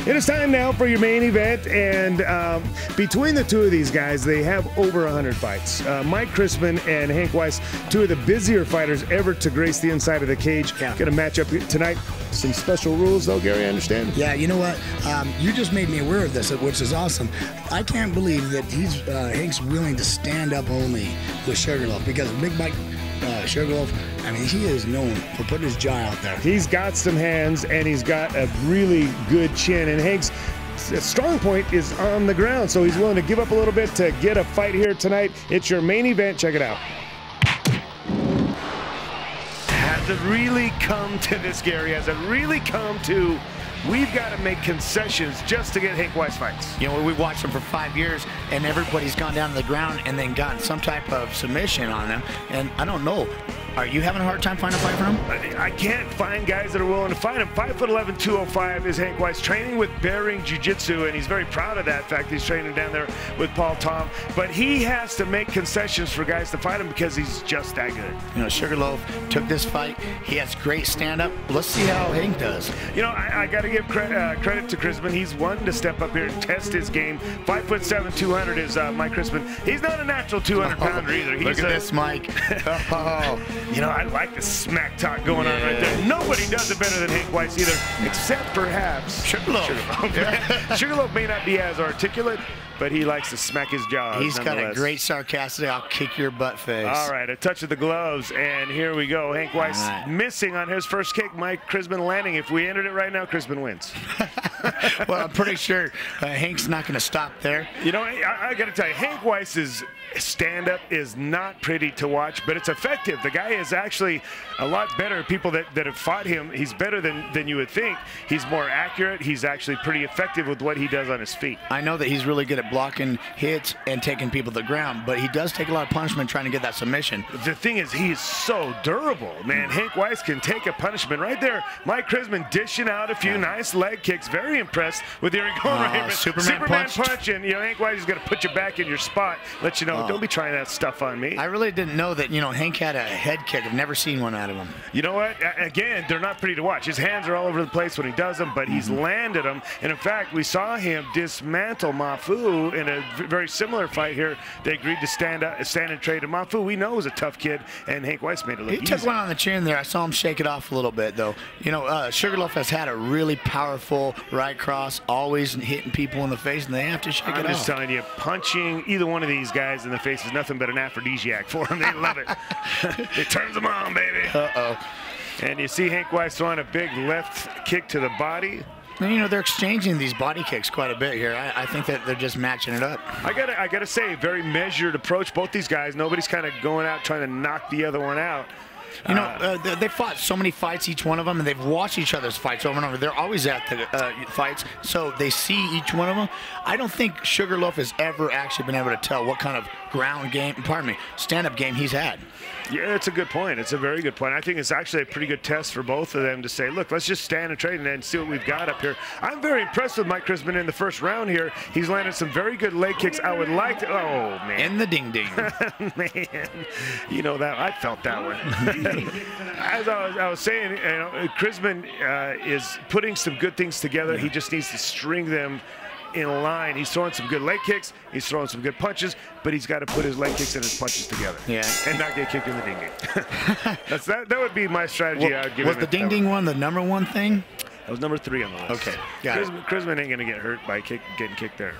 It is time now for your main event, and between the two of these guys, they have over 100 fights. Mike Crisman and Hank Weiss, two of the busier fighters ever to grace the inside of the cage. Going to match up tonight. Some special rules, though, Gary, I understand? Yeah, you know what? You just made me aware of this, which is awesome. I can't believe that Hank's willing to stand up only with Sugarloaf, because Big Mike Sugarloaf, I mean, he is known for putting his jaw out there. He's got some hands, and he's got a really good chin. And Hank's strong point is on the ground, so he's willing to give up a little bit to get a fight here tonight. It's your main event. Check it out. Has it really come to this, Gary? Has it really come to we've got to make concessions just to get Hank Weiss fights. You know, we've watched him for 5 years, and everybody's gone down to the ground and then gotten some type of submission on them. And I don't know. Are you having a hard time finding a fight for him? I can't find guys that are willing to fight him. 5'11", 205 is Hank Weiss, training with Bearing Jiu Jitsu, and he's very proud of that fact. He's training down there with Paul Tom. But he has to make concessions for guys to fight him because he's just that good. You know, Sugarloaf took this fight. He has great stand-up. Let's see how Hank does. You know, I got to give credit to Crisman. He's wanting to step up here and test his game. 5'7", 200 is Mike Crisman. He's not a natural 200-pounder either. Look at this, Mike. Oh. You know, I like the smack talk going on right there. Nobody does it better than Hank Weiss either, except perhaps Sugarloaf. Sugarloaf may not be as articulate, but he likes to smack his jaws. He's got a great sarcastic, I'll kick your butt face. All right, a touch of the gloves, and here we go. Hank Weiss missing on his first kick. Mike Crisman landing. If we entered it right now, Crisman wins. Well, I'm pretty sure Hank's not going to stop there. You know, I got to tell you, Hank Weiss's stand-up is not pretty to watch, but it's effective. The guy is actually a lot better. People that have fought him, he's better than you would think. He's more accurate. He's actually pretty effective with what he does on his feet. I know that he's really good at blocking hits and taking people to the ground, but he does take a lot of punishment trying to get that submission. The thing is, he's so durable, man. Hank Weiss can take a punishment right there. Mike Crisman dishing out a few nice leg kicks. Very impressed with here he going right here. Superman punch, and you know, Hank Weiss is going to put you back in your spot, let you know, don't be trying that stuff on me. I really didn't know that, you know, Hank had a head kick. I've never seen one out of him. You know what? Again, they're not pretty to watch. His hands are all over the place when he does them, but he's landed them. And in fact, we saw him dismantle Mafu in a very similar fight here. They agreed to stand and trade. And Mafu, we know, is a tough kid, and Hank Weiss made it look easy. He took one on the chin there. I saw him shake it off a little bit, though. You know, Sugarloaf has had a really powerful right cross, always hitting people in the face, and they have to shake it off. I'm just telling you, punching either one of these guys in the face is nothing but an aphrodisiac for them. They love it. It turns them on, baby. Uh-oh. And you see Hank Weiss throwing a big left kick to the body. And, you know, they're exchanging these body kicks quite a bit here. I think that they're just matching it up. I gotta say, very measured approach. Both these guys, nobody's kind of going out trying to knock the other one out. You know, they fought so many fights, each one of them, and they've watched each other's fights over and over. They're always at the fights, so they see each one of them. I don't think Sugarloaf has ever actually been able to tell what kind of ground game, stand-up game he's had. Yeah, it's a good point. It's a very good point. I think it's actually a pretty good test for both of them to say, look, let's just stand and trade and then see what we've got up here. I'm very impressed with Mike Crisman in the first round here. He's landed some very good leg kicks. I would like to, oh, man. In the ding-ding. Man, you know that, I felt that one. As I was saying, you know, Crisman is putting some good things together. He just needs to string them in line. He's throwing some good leg kicks. He's throwing some good punches, but he's got to put his leg kicks and his punches together. Yeah. And not get kicked in the ding-ding. That would be my strategy. Well, I would give was the ding-ding one the #1 thing? That was number 3 on the list. Okay. Got it. Crisman ain't going to get hurt by getting kicked there.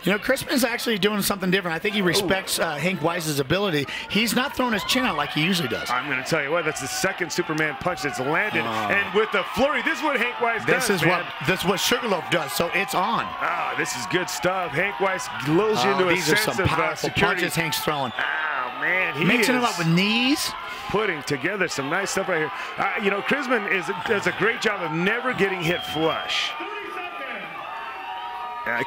You know, Crisman's actually doing something different. I think he respects Hank Weiss's ability. He's not throwing his chin out like he usually does. I'm going to tell you what, that's the second Superman punch that's landed. And with the flurry, this is what Hank Weiss does, This is what Sugarloaf does, so it's on. Ah, this is good stuff. Hank Weiss lulls you into a sense of security. Punches Hank's throwing. Oh, man. He mixing it up with knees. Putting together some nice stuff right here. You know, Crisman does a great job of never getting hit flush.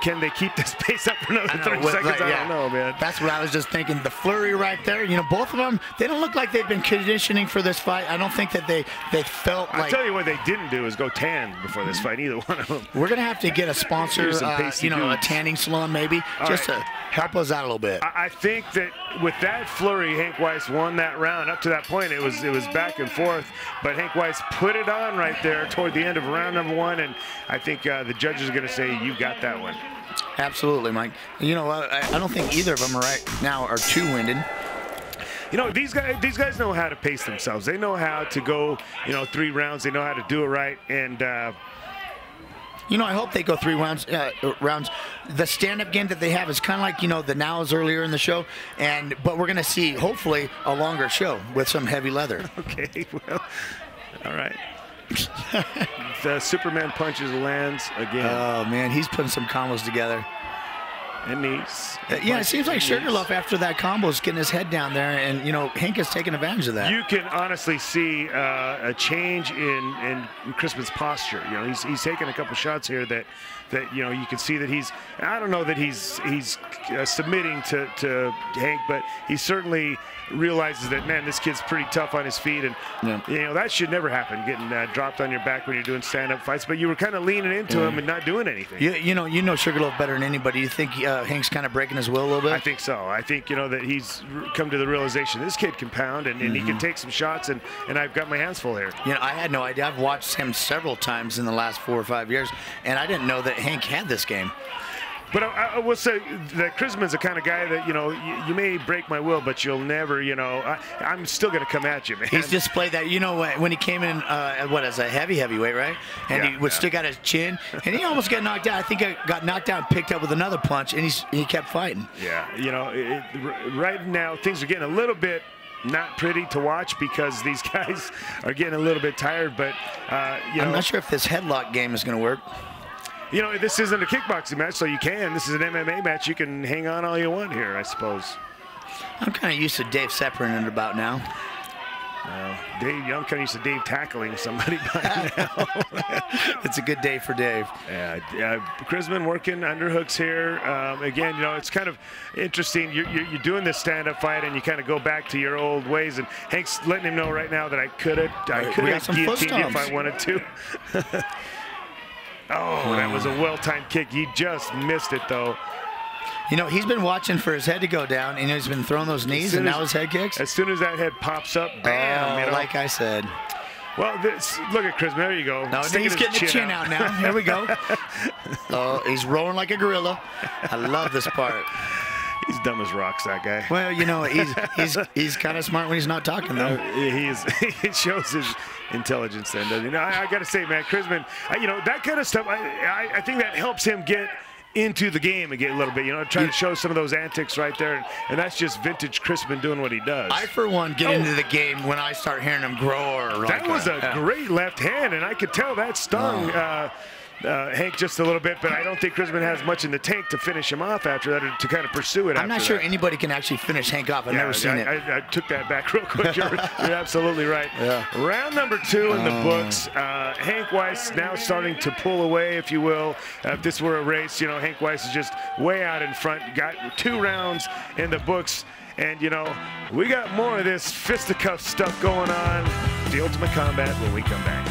Can they keep this pace up for another 30 seconds? I don't know, man. That's what I was just thinking. The flurry right there. You know, both of them, they don't look like they've been conditioning for this fight. I don't think that they felt like... I'll tell you what they didn't do is go tan before this fight, either one of them. We're going to have to get a sponsor, you know, a tanning salon maybe, just to help us out a little bit. I think that with that flurry, Hank Weiss won that round. Up to that point, it was back and forth. But Hank Weiss put it on right there toward the end of round number 1, and I think the judges are going to say, you got that one. Absolutely, Mike. You know, I don't think either of them right now are too winded. You know, these guys know how to pace themselves. They know how to go, you know, 3 rounds. They know how to do it right. And you know, I hope they go 3 rounds. The stand-up game that they have is kind of like, you know, the Nau's earlier in the show, but we're going to see hopefully a longer show with some heavy leather. Okay, well, all right. The Superman punches lands again. Oh man, he's putting some combos together. and knees. Yeah, it seems like Sugarloaf after that combo is getting his head down there, and you know Hank is taking advantage of that. You can honestly see a change in Crisman's posture. You know, he's taking a couple shots here that you know you can see that he's. I don't know that he's submitting to Hank, but he certainly realizes that, man, this kid's pretty tough on his feet, and you know that should never happen, getting dropped on your back when you're doing stand-up fights. But you were kind of leaning into him and not doing anything. You know Sugarloaf better than anybody. You think Hank's kind of breaking his will a little bit? I think so. I think, you know, that he's come to the realization this kid can pound and he can take some shots, and I've got my hands full here. You know, I had no idea. I've watched him several times in the last 4 or 5 years, and I didn't know that Hank had this game. But I will say that Crisman's the kind of guy that, you know, you may break my will, but you'll never, you know, I'm still going to come at you, man. He's displayed that, you know, when he came in, as a heavyweight, right? And he would stick out his chin, and he almost got knocked out. I think I got knocked out and picked up with another punch, and he kept fighting. Yeah, you know, right now things are getting a little bit not pretty to watch because these guys are getting a little bit tired, but, you know. I'm not sure if this headlock game is going to work. You know, this isn't a kickboxing match, so you can. This is an MMA match. You can hang on all you want here, I suppose. I'm kind of used to Dave separating it about now. I'm kind of used to Dave tackling somebody by now. It's a good day for Dave. Yeah, Crisman working underhooks here. Again, you know, it's kind of interesting. You're doing this stand-up fight, and you kind of go back to your old ways. And Hank's letting him know right now that I could have guillotined if I wanted to. Oh, that was a well-timed kick. He just missed it, though. You know, he's been watching for his head to go down, and he's been throwing those knees, and now his head kicks. As soon as that head pops up, bam. You know? Like I said. Well, look at Crisman. There you go. No, he's getting the chin out now. Here we go. Oh, he's rolling like a gorilla. I love this part. He's dumb as rocks, that guy. Well, you know, he's kind of smart when he's not talking, though. He shows his intelligence then, doesn't he? You know, I got to say, man, Crisman, you know, that kind of stuff, I think that helps him get into the game again a little bit, you know, trying to show some of those antics right there, and that's just vintage Crisman doing what he does. I, for one, get into the game when I start hearing him grow. That was a great left hand, and I could tell that stung Hank just a little bit, but I don't think Crisman has much in the tank to finish him off after that, or to kind of pursue it. I'm not sure anybody can actually finish Hank off. I've never seen it. I took that back real quick. You're absolutely right. Yeah. Round number 2 in the books. Hank Weiss now starting to pull away, if you will. If this were a race, you know, Hank Weiss is just way out in front. Got 2 rounds in the books. And, you know, we got more of this fisticuff stuff going on. The Ultimate Combat when we come back.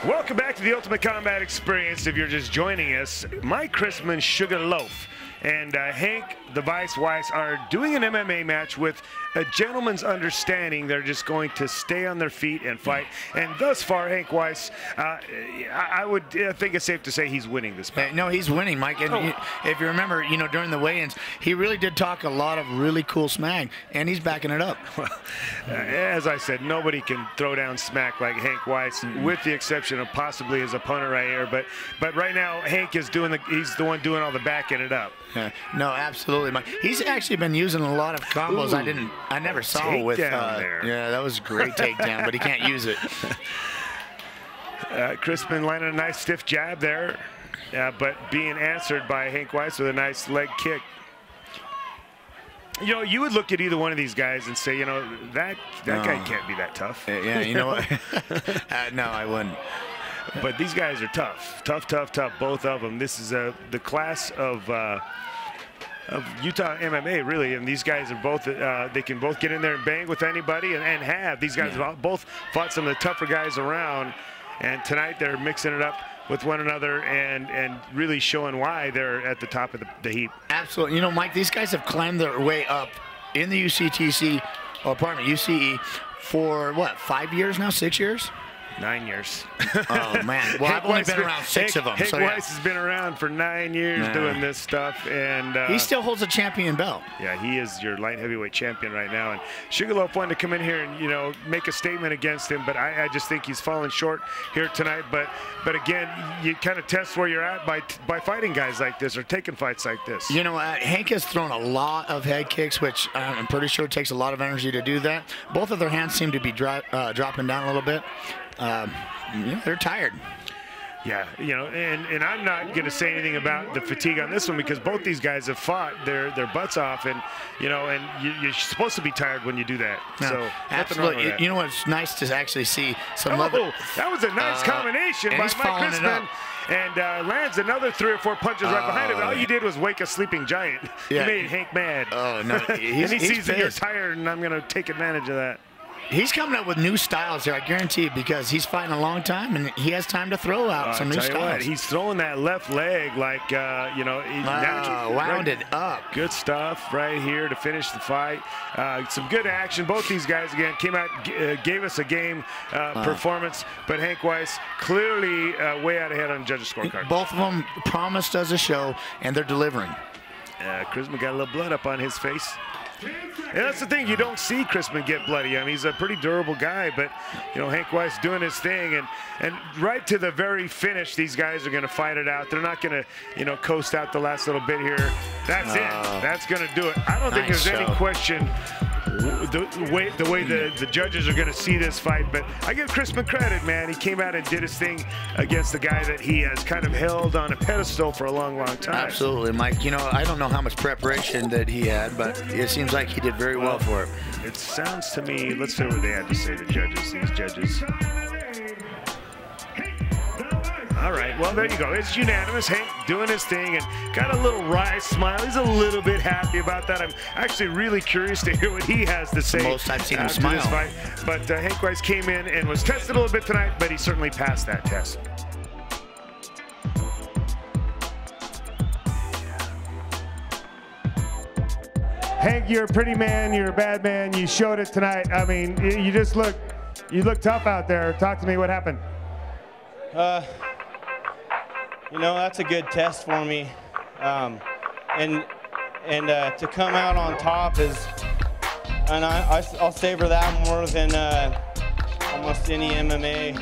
Welcome back to the Ultimate Combat Experience. If you're just joining us, Mike Crisman, Sugarloaf, and Hank the Weiss are doing an MMA match with a gentleman's understanding. They're just going to stay on their feet and fight. And thus far, Hank Weiss, I think it's safe to say he's winning this bout. No, he's winning, Mike. And if you remember, during the weigh-ins, he really did talk a lot of really cool smack, and he's backing it up. Well, as I said, nobody can throw down smack like Hank Weiss, with the exception of possibly his opponent right here. But right now, Hank is he's the one doing all the backing it up. Yeah. No, absolutely, Mike. He's actually been using a lot of combos I never saw with. Yeah, that was a great takedown, but he can't use it. Crisman landed a nice stiff jab there, but being answered by Hank Weiss with a nice leg kick. You would look at either one of these guys and say, that guy can't be that tough. Yeah, you know what? No, I wouldn't. But these guys are tough, both of them. This is the class of Utah MMA, really, and these guys are both, they can both get in there and bang with anybody, and have. These guys have both fought some of the tougher guys around, and tonight they're mixing it up with one another and really showing why they're at the top of the heap. Absolutely. Mike, these guys have climbed their way up in the UCE for, what, 5 years now, 6 years? 9 years. Oh, man. Well, I've only been around 6 of them. Hank Weiss has been around for 9 years doing this stuff. And he still holds a champion belt. Yeah, he is your light heavyweight champion right now. And Sugarloaf wanted to come in here and, make a statement against him. But I just think he's fallen short here tonight. But again, you kind of test where you're at by fighting guys like this or taking fights like this. Hank has thrown a lot of head kicks, which I'm pretty sure it takes a lot of energy to do that. Both of their hands seem to be dropping down a little bit. They're tired. Yeah, and I'm not going to say anything about the fatigue on this one because both these guys have fought their butts off, and you're supposed to be tired when you do that. No, so absolutely. You know what's nice to actually see some level. That was a nice combination by Mike Crisman. And lands another 3 or 4 punches right behind him. All you did was wake a sleeping giant. You made Hank mad. Oh, no. And he sees that you're tired, and I'm going to take advantage of that. He's coming up with new styles here, I guarantee you, because he's fighting a long time, and he has time to throw out some new styles. He's throwing that left leg like, wound it up. Good stuff right here to finish the fight. Some good action. Both these guys, again, came out, gave us a game performance, but Hank Weiss clearly way out ahead on the judges' scorecard. Both of them promised us a show, and they're delivering. Crisman got a little blood up on his face. And that's the thing, you don't see Crisman get bloody. I mean, he's a pretty durable guy, but Hank Weiss doing his thing, and right to the very finish, these guys are going to fight it out. They're not going to coast out the last little bit here. That's it. That's going to do it. I don't think there's any question the way the judges are going to see this fight, but I give Crisman credit, man. He came out and did his thing against the guy that he has kind of held on a pedestal for a long, long time. Absolutely, Mike. I don't know how much preparation that he had, but it seems like he did very well for it. It sounds to me, let's hear what they had to say, these judges. All right, well, there you go. It's unanimous. Hank doing his thing and got a little wry smile. He's a little bit happy about that. I'm actually really curious to hear what he has to say. Most I've seen him smile. This fight. But Hank Weiss came in and was tested a little bit tonight, but he certainly passed that test. Hank, you're a pretty man. You're a bad man. You showed it tonight. I mean, you look tough out there. Talk to me. What happened? That's a good test for me, and to come out on top and I'll savor that more than almost any MMA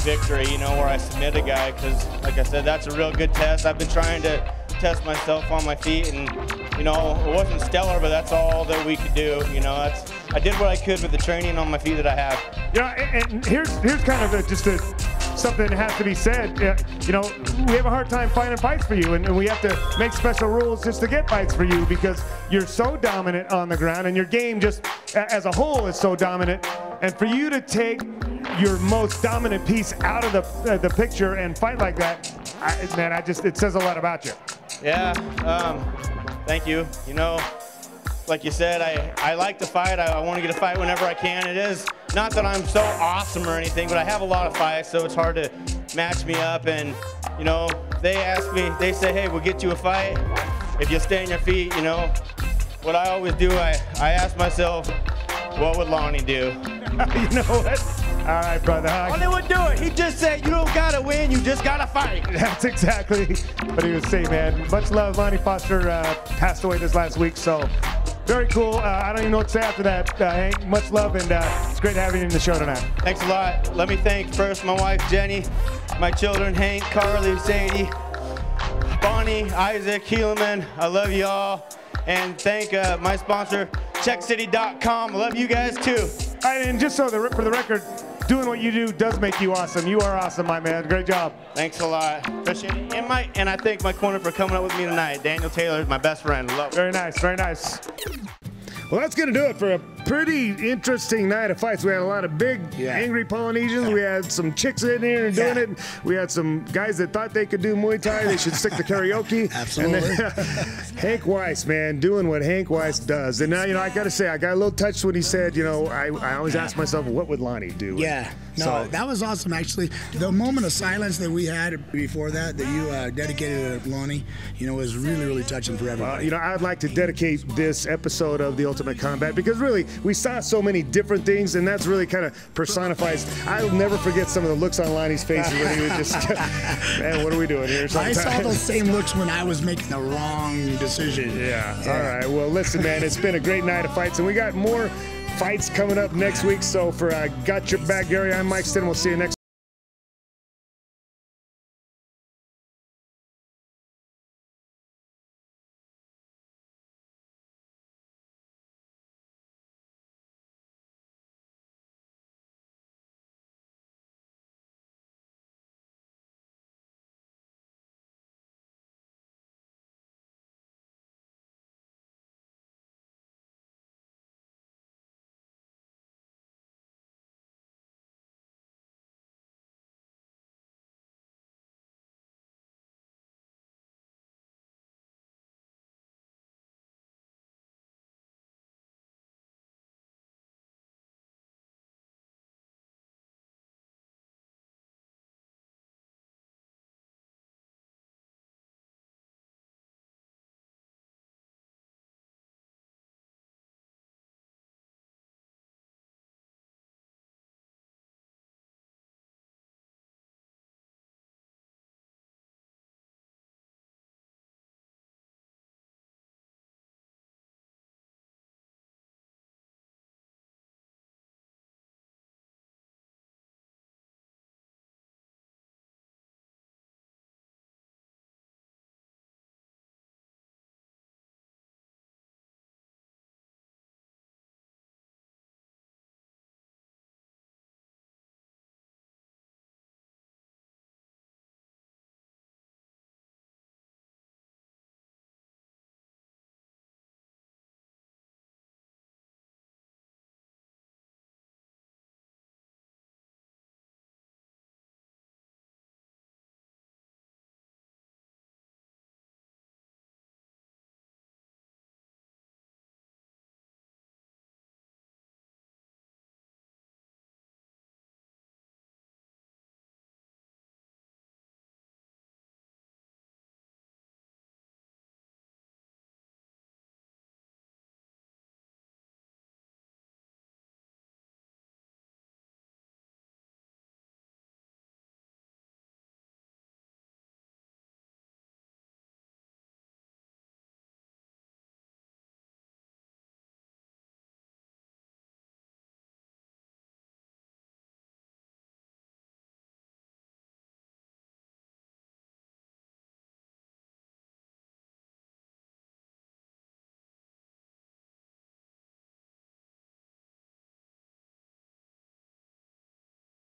victory, where I submit a guy, because like I said, that's a real good test. I've been trying to test myself on my feet, and it wasn't stellar, but that's all that we could do. I did what I could with the training on my feet that I have. And here's kind of just something that has to be said. We have a hard time finding fights for you, and we have to make special rules just to get fights for you because you're so dominant on the ground, and your game just as a whole is so dominant. And for you to take your most dominant piece out of the picture and fight like that, it says a lot about you. Yeah, thank you. Like you said, I like to fight. I want to get a fight whenever I can. It is not that I'm so awesome or anything, but I have a lot of fights, so it's hard to match me up. And, they ask me, they say, hey, we'll get you a fight if you stay on your feet, what I always do, I ask myself, what would Lonnie do? You know what? All right, brother. Lonnie would do it. He just said, you don't got to win, you just got to fight. That's exactly what he was saying, man. Much love. Lonnie Foster passed away this last week, so very cool. I don't even know what to say after that, Hank. Much love, and it's great having you in the show tonight. Thanks a lot. Let me thank first my wife, Jenny, my children, Hank, Carly, Sadie, Bonnie, Isaac, Helaman. I love you all. And thank my sponsor, CheckCity.com. I love you guys too. All right, and just so for the record, doing what you do does make you awesome. You are awesome, my man. Great job. Thanks a lot. Appreciate it. And I thank my corner for coming up with me tonight. Daniel Taylor is my best friend. Love it. Very nice, very nice. Well, that's going to do it for a pretty interesting night of fights. We had a lot of big, angry Polynesians. We had some chicks in here and doing it. We had some guys that thought they could do Muay Thai. They should stick to karaoke. Absolutely. And then, Hank Weiss, man, doing what Hank Weiss does. And now, I got to say, I got a little touched when he said, I always ask myself, what would Lonnie do? Yeah. No, that was awesome, actually. The moment of silence that we had before that you dedicated to Lonnie, was really, really touching for everybody. I'd like to dedicate this episode of The Ultimate Combat because really, we saw so many different things, and that's really kind of personifies. I'll never forget some of the looks on Lonnie's face when he would just, man, what are we doing here? Sometimes. I saw those same looks when I was making the wrong decision. Yeah. All right. Well, listen, man, it's been a great night of fights, and we got more fights coming up next week. So for Got Your Back, Gary, I'm Mike Crisman. We'll see you next